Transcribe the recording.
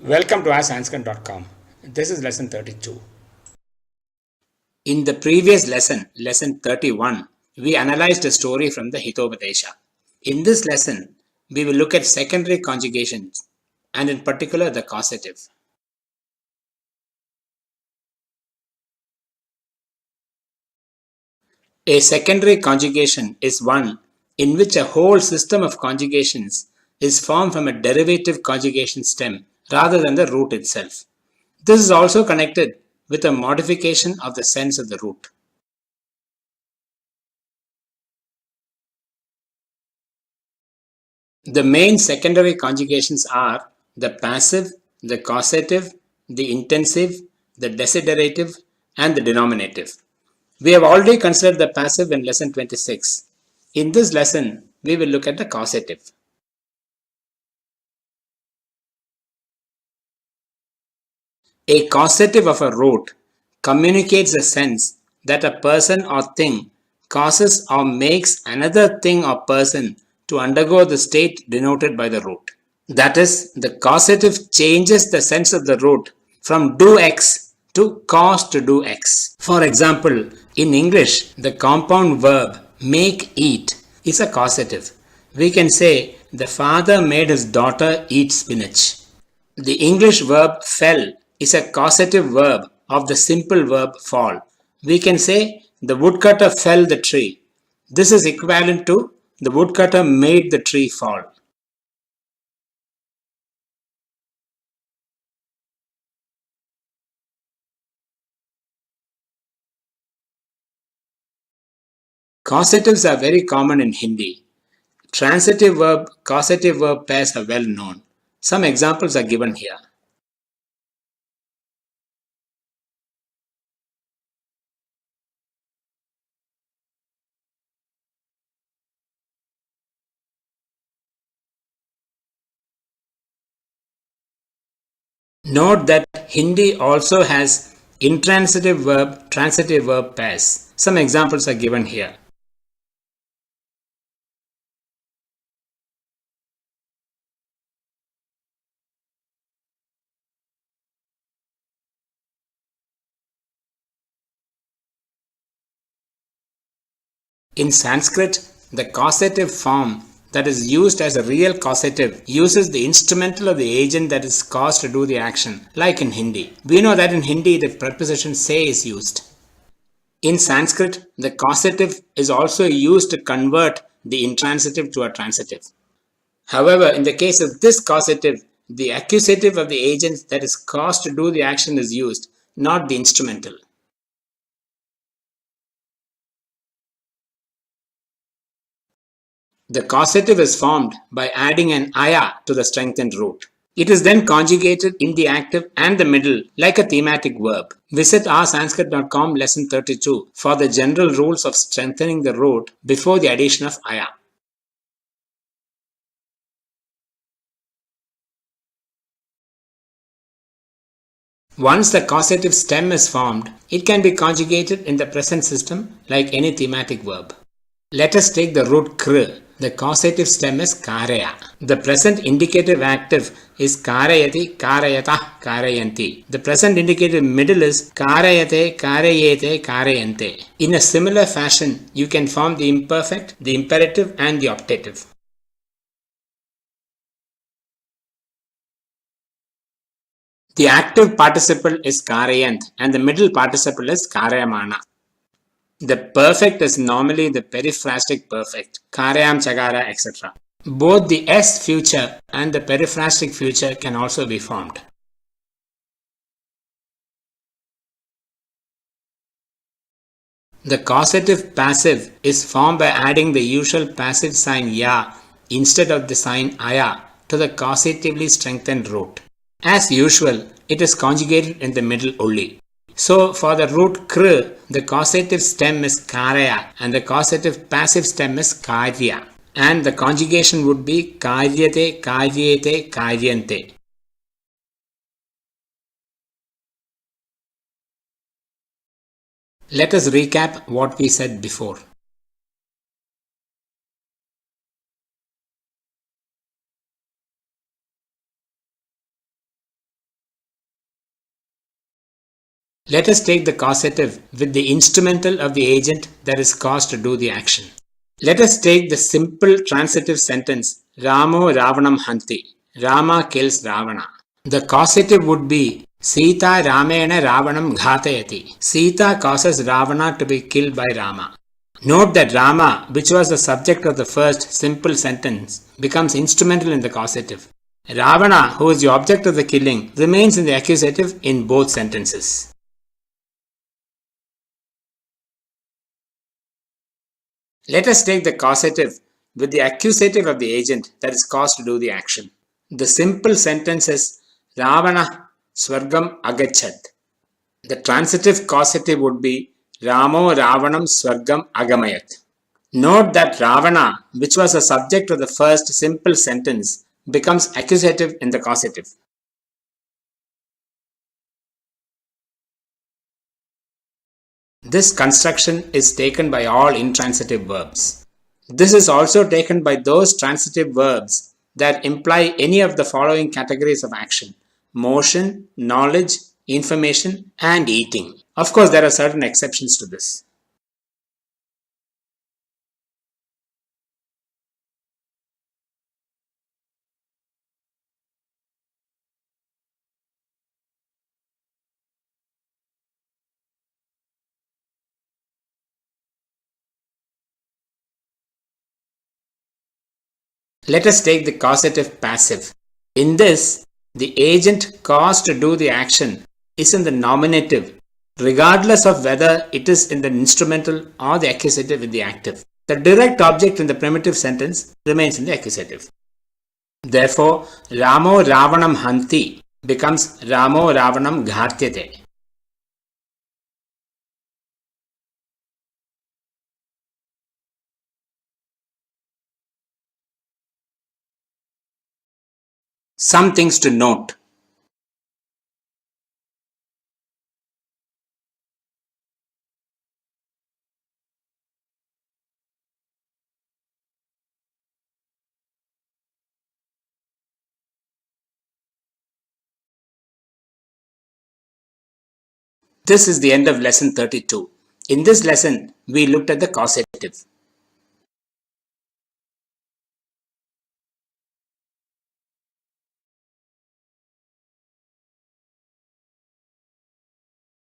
Welcome to Sanskrit.com. This is lesson 32. In the previous lesson, lesson 31, we analyzed a story from the Hitopadesha. In this lesson, we will look at secondary conjugations and in particular the causative. A secondary conjugation is one in which a whole system of conjugations is formed from a derivative conjugation stem rather than the root itself. This is also connected with a modification of the sense of the root. The main secondary conjugations are the passive, the causative, the intensive, the desiderative, and the denominative. We have already considered the passive in lesson 26. In this lesson, we will look at the causative. A causative of a root communicates a sense that a person or thing causes or makes another thing or person to undergo the state denoted by the root. That is, the causative changes the sense of the root from do X to cause to do X. For example, in English, the compound verb make eat is a causative. We can say the father made his daughter eat spinach. The English verb fell is a causative verb of the simple verb fall. We can say the woodcutter fell the tree. This is equivalent to the woodcutter made the tree fall. Causatives are very common in Hindi. Transitive verb, causative verb pairs are well known. Some examples are given here. Note that Hindi also has intransitive verb, transitive verb pairs. Some examples are given here. In Sanskrit, the causative form that is used as a real causative uses the instrumental of the agent that is caused to do the action, like in Hindi. We know that in Hindi the preposition se is used. In Sanskrit, the causative is also used to convert the intransitive to a transitive. However, in the case of this causative, the accusative of the agent that is caused to do the action is used, not the instrumental. The causative is formed by adding an aya to the strengthened root. It is then conjugated in the active and the middle like a thematic verb. Visit our Sanskrit.com lesson 32 for the general rules of strengthening the root before the addition of aya. Once the causative stem is formed, it can be conjugated in the present system like any thematic verb. Let us take the root kr. The causative stem is karaya. The present indicative active is karayati, karayata, karayanti. The present indicative middle is karayate, karayete, karayante. In a similar fashion, you can form the imperfect, the imperative and the optative. The active participle is karayant and the middle participle is karayamana. The perfect is normally the periphrastic perfect, karyam, chagara, etc. Both the S future and the periphrastic future can also be formed. The causative passive is formed by adding the usual passive sign ya instead of the sign aya to the causatively strengthened root. As usual, it is conjugated in the middle only. So, for the root kr, the causative stem is karaya and the causative passive stem is karya. And the conjugation would be karyate, karyete, karyante. Let us recap what we said before. Let us take the causative with the instrumental of the agent that is caused to do the action. Let us take the simple transitive sentence Ramo Ravanam Hanti. Rama kills Ravana. The causative would be Sita Ramena Ravanam Ghatayati. Sita causes Ravana to be killed by Rama. Note that Rama, which was the subject of the first simple sentence, becomes instrumental in the causative. Ravana, who is the object of the killing, remains in the accusative in both sentences. Let us take the causative with the accusative of the agent that is caused to do the action. The simple sentence is Ravana Swargam Agachat. The transitive causative would be Ramo Ravanam Swargam Agamayat. Note that Ravana, which was the subject of the first simple sentence, becomes accusative in the causative. This construction is taken by all intransitive verbs. This is also taken by those transitive verbs that imply any of the following categories of action: motion, knowledge, information, and eating. Of course, there are certain exceptions to this. Let us take the causative passive. In this, the agent caused to do the action is in the nominative, regardless of whether it is in the instrumental or the accusative in the active. The direct object in the primitive sentence remains in the accusative. Therefore, Ramo Ravanam Hanti becomes Ramo Ravanam Ghatyate. Some things to note. This is the end of lesson 32. In this lesson, we looked at the causative.